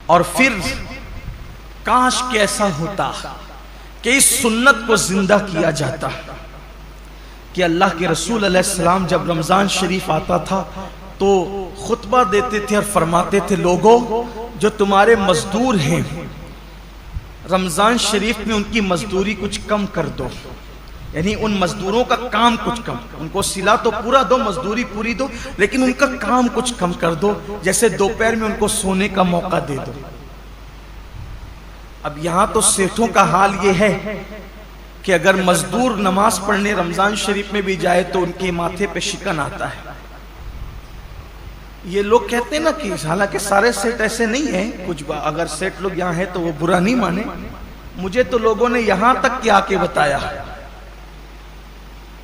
اور پھر کاش کہ ایسا ہوتا کہ اس سنت کو زندہ کیا جاتا کہ اللہ کے رسول علیہ السلام جب رمضان شریف آتا تھا تو خطبہ دیتے تھے اور فرماتے تھے لوگوں جو تمہارے مزدور ہیں رمضان شریف میں ان کی مزدوری کچھ کم کر دو، یعنی ان مزدوروں کا کام کچھ کم، ان کو صلہ تو پورا دو، مزدوری پوری دو، لیکن ان کا کام کچھ کم کر دو، جیسے دوپہر میں ان کو سونے کا موقع دے دو۔ اب یہاں تو سیٹھوں کا حال یہ ہے کہ اگر مزدور نماز پڑھنے رمضان شریف میں بھی جائے تو ان کے ماتھے پہ شکن آتا ہے۔ یہ لوگ کہتے ہیں نا کہ حالانکہ سارے سیٹ ایسے نہیں ہیں، کچھ اگر سیٹ لوگ یہاں ہیں تو وہ برا نہیں مانے، مجھے تو لوگوں نے یہاں تک کیا کے بتایا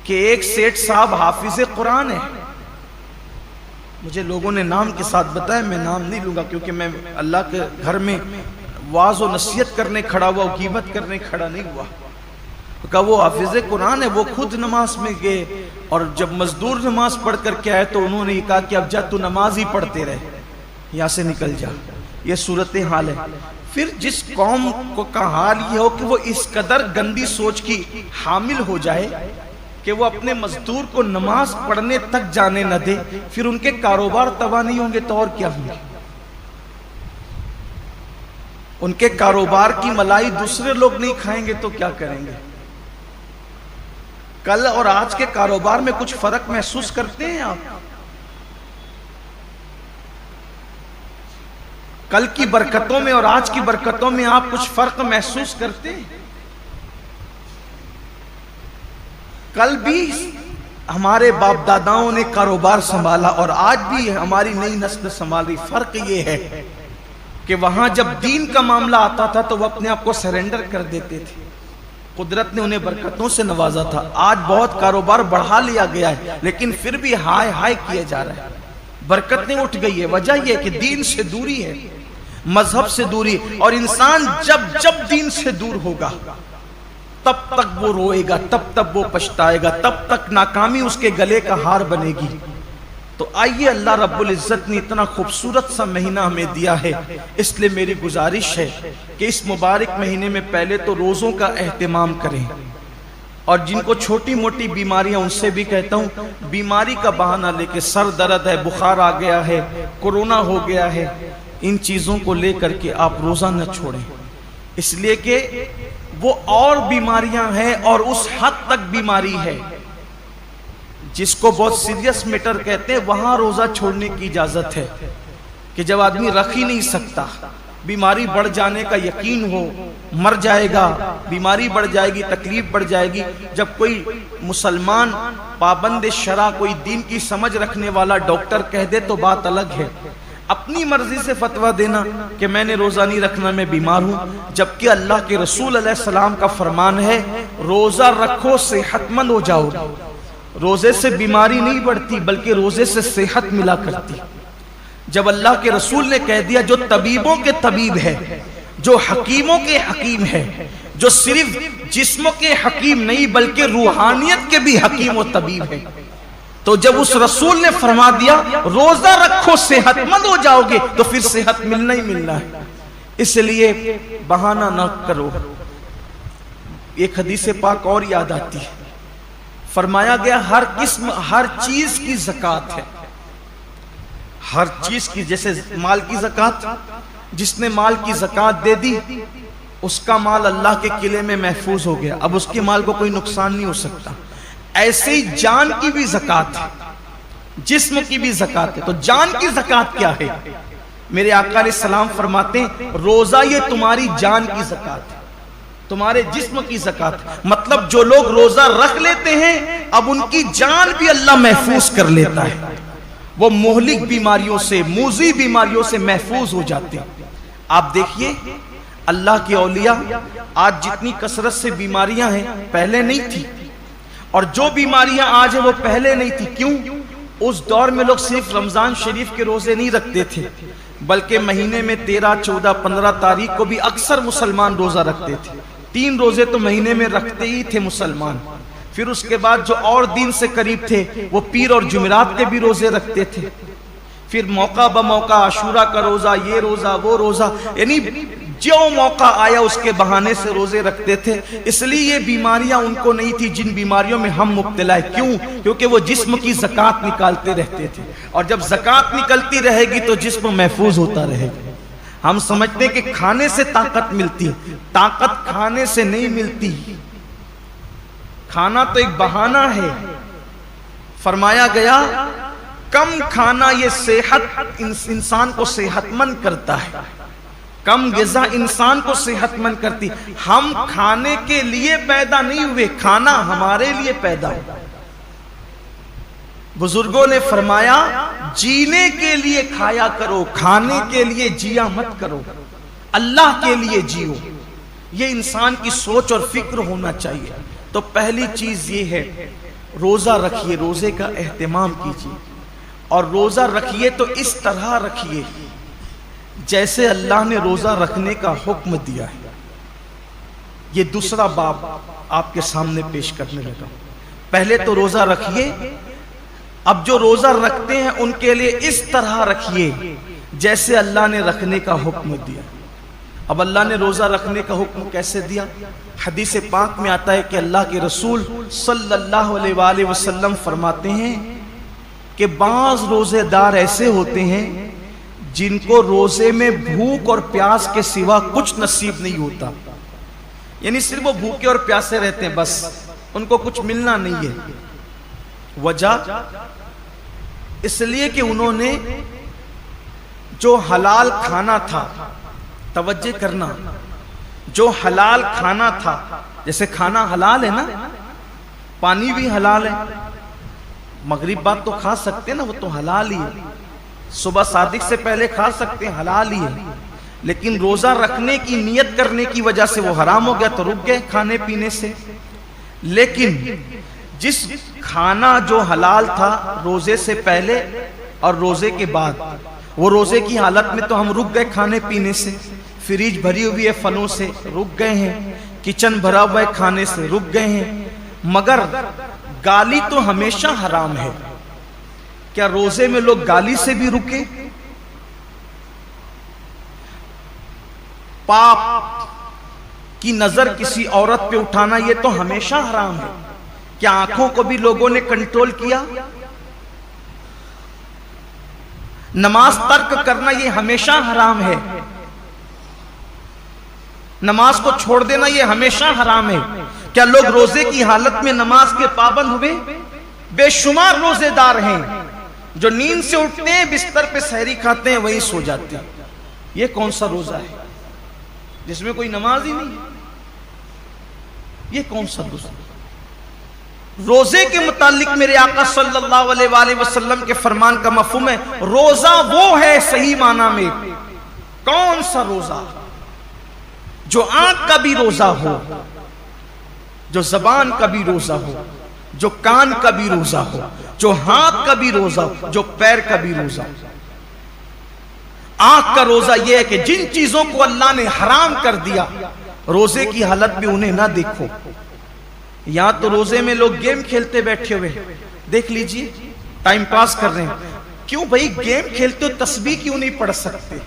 کہ ایک سیٹ صاحب حافظ قرآن ہے، مجھے لوگوں نے نام کے ساتھ بتایا، میں نام نہیں لوں گا کیونکہ میں اللہ کے گھر میں واعظ و نصیحت کرنے کھڑا ہوا، غیبت کرنے کھڑا نہیں ہوا۔ کہا وہ حافظ قرآن ہے، وہ خود نماز میں گئے اور جب مزدور نماز پڑھ کر کے آئے تو انہوں نے کہا کہ اب جا تو نماز ہی پڑھتے رہے، یہاں سے نکل جا۔ یہ صورتحال ہے۔ پھر جس قوم کا حال یہ ہو کہ وہ اس قدر گندی سوچ کی حامل ہو جائے کہ وہ اپنے مزدور کو نماز پڑھنے تک جانے نہ دے، پھر ان کے کاروبار تباہ نہیں ہوں گے تو اور کیا ہوں گے؟ ان کے کاروبار کی ملائی دوسرے لوگ نہیں کھائیں گے تو کیا کریں گے؟ کل اور آج کے کاروبار میں کچھ فرق محسوس کرتے ہیں آپ؟ کل کی برکتوں میں اور آج کی برکتوں میں آپ کچھ فرق محسوس کرتے ہیں؟ کل بھی ہمارے باپ داداؤں نے کاروبار سنبھالا اور آج بھی ہماری نئی نسل سنبھالی۔ فرق یہ ہے کہ وہاں جب دین کا معاملہ آتا تھا تو وہ اپنے آپ کو سرنڈر کر دیتے تھے، قدرت نے انہیں برکتوں سے نوازا تھا۔ آج بہت کاروبار بڑھا لیا گیا ہے لیکن پھر بھی ہائے ہائے کیا جا رہا ہے، برکتیں اٹھ گئی ہے۔ وجہ یہ کہ دین سے دوری ہے، مذہب سے دوری، اور انسان جب دین سے دور ہوگا تب تک وہ روئے گا، تب تک وہ پچھتائے گا، تب تک ناکامی اس کے گلے کا ہار بنے گی۔ تو آئیے، اللہ رب العزت نے اتنا خوبصورت سا مہینہ ہمیں دیا ہے، اس لیے میری گزارش ہے کہ اس مبارک مہینے میں پہلے تو روزوں کا اہتمام کریں، اور جن کو چھوٹی موٹی بیماریاں ان سے بھی کہتا ہوں بیماری کا بہانہ لے کے، سر درد ہے، بخار آ گیا ہے، کورونا ہو گیا ہے، ان چیزوں کو لے کر کے آپ روزہ نہ چھوڑیں، اس لیے کہ وہ اور بیماریاں ہیں اور اس حد تک بیماری ہے جس کو بہت سیریس میٹر کہتے ہیں، وہاں روزہ چھوڑنے کی اجازت ہے کہ جب آدمی رکھ ہی نہیں سکتا، بیماری بڑھ جانے کا یقین ہو، مر جائے گا، بیماری بڑھ جائے گی، تکلیف بڑھ جائے گی۔ جب کوئی مسلمان پابند شرع، کوئی دین کی سمجھ رکھنے والا ڈاکٹر کہہ دے تو بات الگ ہے، اپنی مرضی سے فتویٰ دینا کہ میں نے روزہ نہیں رکھنا، میں بیمار ہوں، جبکہ اللہ کے رسول علیہ السلام کا فرمان ہے روزہ رکھو صحت مند ہو جاؤ۔ روزے سے بیماری نہیں بڑھتی بلکہ روزے سے صحت ملا کرتی۔ جب اللہ کے رسول نے کہہ دیا جو طبیبوں کے طبیب ہے، جو حکیموں کے حکیم ہے، جو صرف جسموں کے حکیم نہیں بلکہ روحانیت کے بھی حکیم و طبیب ہے، تو جب اس رسول نے فرما دیا روزہ رکھو صحت مند ہو جاؤ گے تو پھر صحت ملنا ہی ملنا ہے۔ اس لیے بہانہ نہ کرو۔ ایک حدیث پاک اور یاد آتی ہے، فرمایا گیا ہر قسم، ہر چیز کی زکوٰۃ ہے، ہر چیز کی، جیسے مال کی زکوٰۃ، جس نے مال کی زکوٰۃ دے دی اس کا مال اللہ کے قلعے میں محفوظ ہو گیا، اب اس کے مال کو کوئی نقصان نہیں ہو سکتا۔ ایسے ہی جان کی بھی زکوٰۃ ہے، جسم کی بھی زکوٰۃ ہے۔ تو جان کی زکوٰۃ کیا ہے؟ میرے آقا علیہ السلام فرماتے ہیں روزہ یہ تمہاری جان کی زکوٰۃ ہے، تمہارے جسم کی زکوٰۃ، مطلب جو لوگ روزہ رکھ لیتے ہیں اب ان کی جان بھی اللہ محفوظ کر لیتا ہے، وہ مہلک بیماریوں سے، موذی بیماریوں سے محفوظ ہو جاتے ہیں۔ آپ دیکھیے اللہ کے اولیاء، آج جتنی کثرت سے بیماریاں ہیں پہلے نہیں تھی، اور جو بیماریاں آج ہیں وہ پہلے نہیں تھی۔ کیوں؟ اس دور میں لوگ صرف رمضان شریف کے روزے نہیں رکھتے تھے بلکہ مہینے میں 13، 14، 15 تاریخ کو بھی اکثر مسلمان روزہ رکھتے تھے۔ 3 روزے تو مہینے میں رکھتے ہی تھے مسلمان۔ پھر اس کے بعد جو اور دین سے قریب تھے وہ پیر اور جمعرات کے بھی روزے رکھتے تھے۔ پھر موقع بموقع عاشورہ کا روزہ، یہ روزہ، وہ روزہ، یعنی جو موقع آیا اس کے بہانے سے روزے رکھتے تھے. اس لیے یہ بیماریاں ان کو نہیں تھی جن بیماریوں میں ہم مبتلا ہیں. کیوں؟ کیونکہ وہ جسم کی زکوٰۃ نکالتے رہتے تھے، اور جب زکوٰۃ نکلتی رہے گی تو جسم محفوظ ہوتا رہے گا. ہم سمجھتے ہیں کہ کھانے سے طاقت ملتی ہے، طاقت کھانے سے نہیں ملتی. کھانا تو ایک بہانہ ہے. فرمایا گیا کم کھانا یہ صحت انسان کو صحت مند کرتا ہے، کم غذا انسان کو صحت مند کرتی. ہم کھانے کے لیے پیدا نہیں ہوئے، کھانا ہمارے لیے پیدا ہوا. بزرگوں نے فرمایا جینے کے لیے کھایا کرو، کھانے کے لیے جیا مت کرو، اللہ کے لیے جیو. یہ انسان کی سوچ اور فکر ہونا چاہیے. تو پہلی چیز یہ ہے روزہ رکھیے، روزے کا اہتمام کیجیے، اور روزہ رکھیے تو اس طرح رکھیے جیسے اللہ نے روزہ رکھنے کا حکم دیا ہے. یہ دوسرا باب آپ کے سامنے پیش کرنے لگا. پہلے تو روزہ رکھیے، اب جو روزہ رکھتے ہیں ان کے لیے اس طرح رکھیے جیسے اللہ نے رکھنے کا حکم دیا. اب اللہ نے روزہ رکھنے کا حکم کیسے دیا؟ حدیث پاک میں آتا ہے کہ اللہ کے رسول صلی اللہ علیہ وآلہ وسلم فرماتے ہیں کہ بعض روزے دار ایسے ہوتے ہیں جن کو روزے میں بھوک اور پیاس کے سوا کچھ نصیب نہیں ہوتا. یعنی صرف وہ بھوکے اور پیاسے رہتے ہیں، بس ان کو کچھ ملنا نہیں ہے. وجہ اس لیے کہ انہوں نے جو حلال کھانا تھا، توجہ کرنا، جو حلال کھانا تھا، جیسے کھانا حلال ہے نا، پانی بھی حلال ہے، مغرب بعد تو کھا سکتے ہیں نا، وہ تو حلال ہی ہے. صبح صادق سے پہلے کھا سکتے ہیں، حلال ہی ہے. لیکن روزہ رکھنے کی نیت کرنے کی وجہ سے وہ حرام ہو گیا تو رک گئے کھانے پینے سے. لیکن جس کھانا جو حلال تھا روزے سے پہلے اور روزے کے بعد، وہ روزے کی حالت میں تو ہم رک گئے کھانے پینے سے. فریج بھری ہوئی ہے پھلوں سے، رک گئے ہیں. کچن بھرا ہوا ہے کھانے سے، رک گئے ہیں. مگر گالی تو ہمیشہ حرام ہے. کیا روزے میں لوگ گالی سے بھی رکے؟ پاپ کی نظر کسی عورت پہ اٹھانا یہ تو ہمیشہ حرام ہے. کیا آنکھوں کو بھی لوگوں نے کنٹرول کیا؟ نماز ترک کرنا یہ ہمیشہ حرام ہے. نماز کو چھوڑ دینا یہ ہمیشہ حرام ہے. کیا لوگ روزے کی حالت میں نماز کے پابند ہوئے؟ بے شمار روزے دار ہیں جو نیند سے اٹھتے ہیں، بستر پہ سحری کھاتے ہیں، وہیں سو جاتے ہیں. یہ کون سا روزہ ہے جس میں کوئی نماز ہی نہیں ہے؟ یہ کون سا روزہ؟ روزے کے متعلق میرے آقا صلی اللہ علیہ وآلہ وسلم کے فرمان کا مفہوم ہے روزہ وہ ہے صحیح معنی میں. کون سا روزہ؟ جو آنکھ کا بھی روزہ ہو، جو زبان کا بھی روزہ ہو، جو کان کا بھی روزہ ہو، جو ہاتھ کا بھی روزہ ہو، جو پیر کا بھی روزہ ہو. آنکھ کا روزہ یہ ہے کہ جن چیزوں کو اللہ نے حرام کر دیا روزے کی حالت میں انہیں نہ دیکھو. یہاں تو روزے میں لوگ گیم کھیلتے بیٹھے ہوئے، دیکھ لیجئے، ٹائم پاس کر رہے ہیں. کیوں بھائی گیم کھیلتے ہو؟ تسبیح کیوں نہیں پڑھ سکتے؟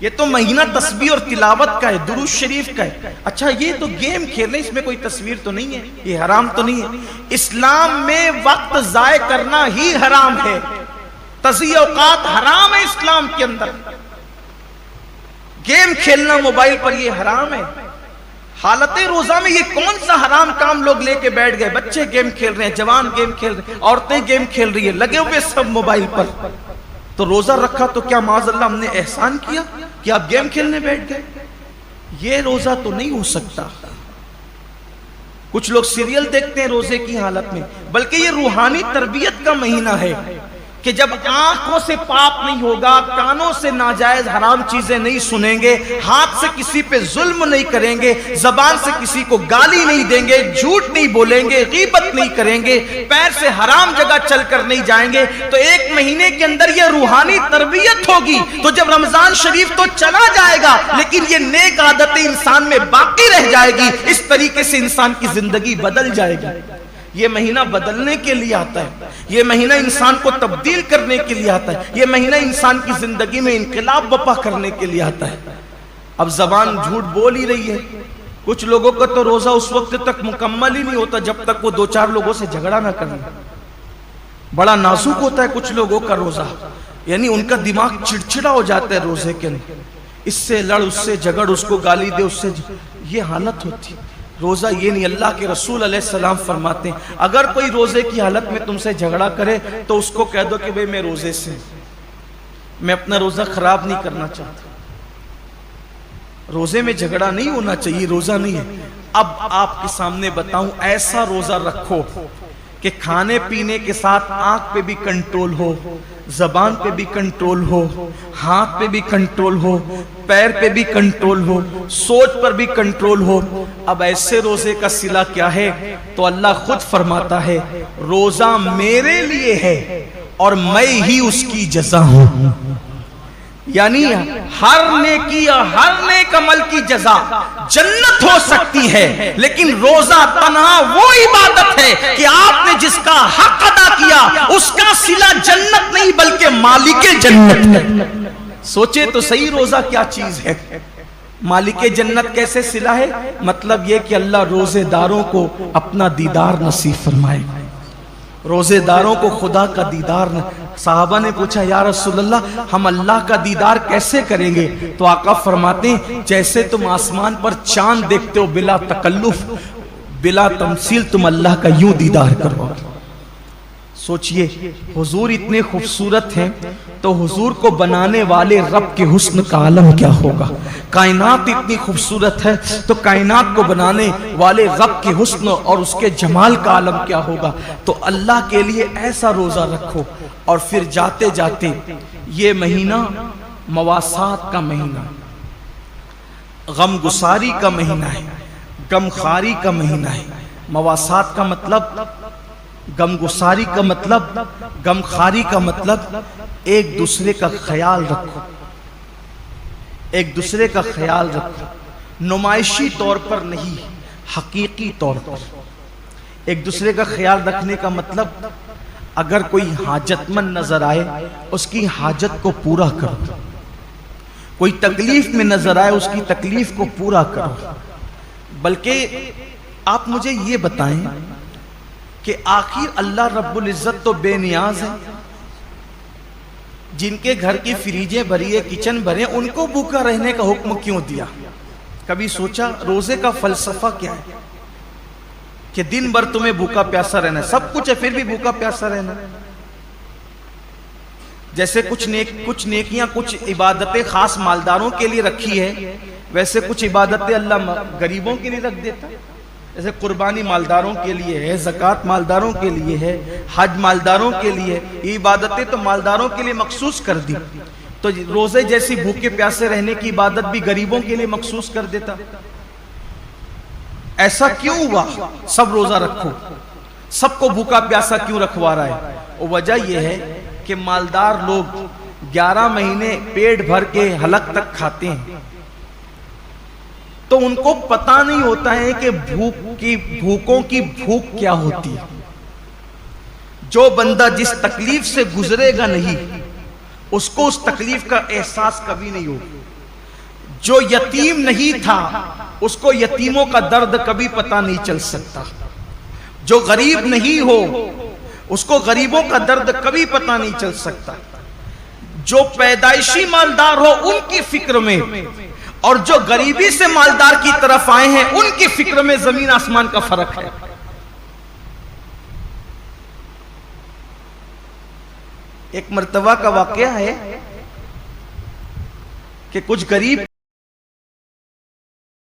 یہ تو مہینہ تسبیح اور تلاوت کا ہے، درود شریف کا ہے. اچھا یہ تو گیم کھیل رہے ہیں، اس میں کوئی تصویر تو نہیں ہے، یہ حرام تو نہیں ہے. اسلام میں وقت ضائع کرنا ہی حرام ہے. تضیع اوقات حرام ہے اسلام کے اندر. گیم کھیلنا موبائل پر یہ حرام ہے. حالت روزہ میں یہ کون سا حرام کام لوگ لے کے بیٹھ گئے؟ بچے گیم کھیل رہے ہیں، جوان گیم کھیل رہے ہیں، عورتیں گیم کھیل رہی ہیں، لگے ہوئے سب موبائل پر. تو روزہ رکھا تو کیا معاذ اللہ ہم نے احسان کیا کہ آپ گیم کھیلنے بیٹھ گئے؟ یہ روزہ تو نہیں ہو سکتا. کچھ لوگ سیریل دیکھتے ہیں روزے کی حالت میں، بلکہ یہ روحانی تربیت کا مہینہ ہے کہ جب آنکھوں سے پاپ نہیں ہوگا، کانوں سے ناجائز حرام چیزیں نہیں سنیں گے، ہاتھ سے کسی پہ ظلم نہیں کریں گے، زبان سے کسی کو گالی نہیں دیں گے، جھوٹ نہیں بولیں گے، غیبت نہیں کریں گے، پیر سے حرام جگہ چل کر نہیں جائیں گے، تو ایک مہینے کے اندر یہ روحانی تربیت ہوگی. تو جب رمضان شریف تو چلا جائے گا لیکن یہ نیک عادتیں انسان میں باقی رہ جائے گی. اس طریقے سے انسان کی زندگی بدل جائے گی. یہ مہینہ بدلنے کے لیے آتا ہے، یہ مہینہ انسان کو تبدیل کرنے کے لیے آتا ہے، یہ مہینہ انسان کی زندگی میں انقلاب برپا کرنے کے لیے آتا ہے۔ اب زبان جھوٹ بول ہی رہی ہے، کچھ لوگوں کا تو روزہ اس وقت تک مکمل ہی نہیں ہوتا جب تک وہ 2-4 لوگوں سے جھگڑا نہ کریں۔ بڑا نازک ہوتا ہے کچھ لوگوں کا روزہ، یعنی ان کا دماغ چڑچڑا ہو جاتا ہے روزے کے لیے، اس سے لڑ، اس سے جھگڑ، اس کو گالی دے، اس سے یہ حالت ہوتی۔ روزہ یہ نہیں، اللہ کے رسول علیہ السلام فرماتے ہیں اگر کوئی روزے کی حالت میں تم سے جھگڑا کرے تو اس کو کہہ دو کہ بھئی میں روزے سے، میں اپنا روزہ خراب نہیں کرنا چاہتا۔ روزے میں جھگڑا نہیں ہونا چاہیے، روزہ نہیں ہے۔ اب آپ کے سامنے بتاؤں، ایسا روزہ رکھو کہ کھانے پینے کے ساتھ آنکھ پہ بھی کنٹرول ہو، زبان پہ بھی کنٹرول ہو، ہاتھ پہ بھی کنٹرول ہو، پیر پہ بھی کنٹرول ہو، سوچ پر بھی کنٹرول ہو۔ اب ایسے روزے کا صلہ کیا ہے؟ تو اللہ خود فرماتا ہے روزہ میرے لیے ہے اور میں ہی اس کی جزا ہوں۔ یعنی ہر نیکی اور ہر نیک عمل کی جزا جنت ہو سکتی ہے، لیکن روزہ تنہا وہ عبادت ہے کہ آپ نے جس کا حق ادا کیا اس کا صلہ جنت نہیں بلکہ مالک جنت ہے۔ سوچے تو صحیح روزہ کیا چیز ہے۔ مالک جنت کیسے صلہ ہے؟ مطلب یہ کہ اللہ روزے داروں کو اپنا دیدار نصیب فرمائے، روزے داروں کو خدا کا دیدار۔ صحابہ نے پوچھا یا رسول اللہ ہم اللہ کا دیدار کیسے کریں گے؟ تو آقا فرماتے ہیں جیسے تم آسمان پر چاند دیکھتے ہو بلا تکلف، بلا تمثیل، تم اللہ کا یوں دیدار کرو۔ سوچئے حضور اتنے خوبصورت ہیں تو حضور کو بنانے والے رب کے حسن کا عالم کیا ہوگا؟ کائنات اتنی خوبصورت ہے تو کائنات کو بنانے والے رب کے حسن اور اس کے جمال کا عالم کیا ہوگا؟ تو اللہ کے لیے ایسا روزہ رکھو۔ اور پھر جاتے جاتے یہ مہینہ مواسات کا مہینہ، غم گساری کا مہینہ ہے، غم خاری کا مہینہ ہے۔ مواسات کا مطلب، غم گساری کا مطلب، غم خاری کا مطلب ایک دوسرے کا خیال رکھو، ایک دوسرے کا خیال رکھو، نمائشی طور پر نہیں، حقیقی طور پر۔ ایک دوسرے کا خیال رکھنے کا مطلب اگر کوئی حاجت مند نظر آئے اس کی حاجت کو پورا کرو، کوئی تکلیف میں نظر آئے اس کی تکلیف کو پورا کرو۔ بلکہ آپ مجھے یہ بتائیں کہ آخر اللہ رب العزت تو بے نیاز ہے، جن کے گھر کی فریجیں بھری ہے، کچن بھرے، ان کو بھوکا رہنے کا حکم کیوں دیا؟ کبھی سوچا روزے کا فلسفہ کیا ہے کہ دن بھر تمہیں بھوکا پیاسا رہنا ہے، سب کچھ ہے پھر بھی بھوکا پیاسا رہنا؟ جیسے کچھ نیکیاں، کچھ عبادتیں خاص مالداروں کے لیے رکھی ہے، ویسے کچھ عبادتیں اللہ غریبوں کے لیے رکھ دیتا ہے۔ جیسے قربانی مالداروں کے لیے ہے، زکوٰۃ مالداروں کے لیے ہے، حج مالداروں کے لیے، یہ عبادتیں تو مالداروں کے لیے مخصوص کر دی، تو روزے جیسی بھوکے پیاسے رہنے کی عبادت بھی غریبوں کے لیے مخصوص کر دیتا۔ ایسا کیوں ہوا؟ سب روزہ رکھو، سب کو بھوکا پیاسا کیوں رکھوا رہا ہے؟ وجہ یہ ہے کہ مالدار لوگ 11 مہینے پیٹ بھر کے حلق تک کھاتے ہیں، تو ان کو پتہ نہیں ہوتا ہے کہ بھوکوں کی بھوک کیا ہوتی ہے۔ جو بندہ جس تکلیف سے گزرے گا نہیں، اس کو اس تکلیف کا احساس کبھی نہیں ہوگا۔ جو یتیم نہیں تھا اس کو یتیموں کا درد کبھی پتہ نہیں چل سکتا۔ جو غریب نہیں ہو اس کو غریبوں کا درد کبھی پتہ نہیں چل سکتا۔ جو پیدائشی مالدار ہو ان کی فکر میں، اور جو غریبی سے مالدار کی طرف آئے ہیں ان کی فکر میں زمین آسمان کا فرق ہے۔ ایک مرتبہ کا واقعہ ہے کہ کچھ غریب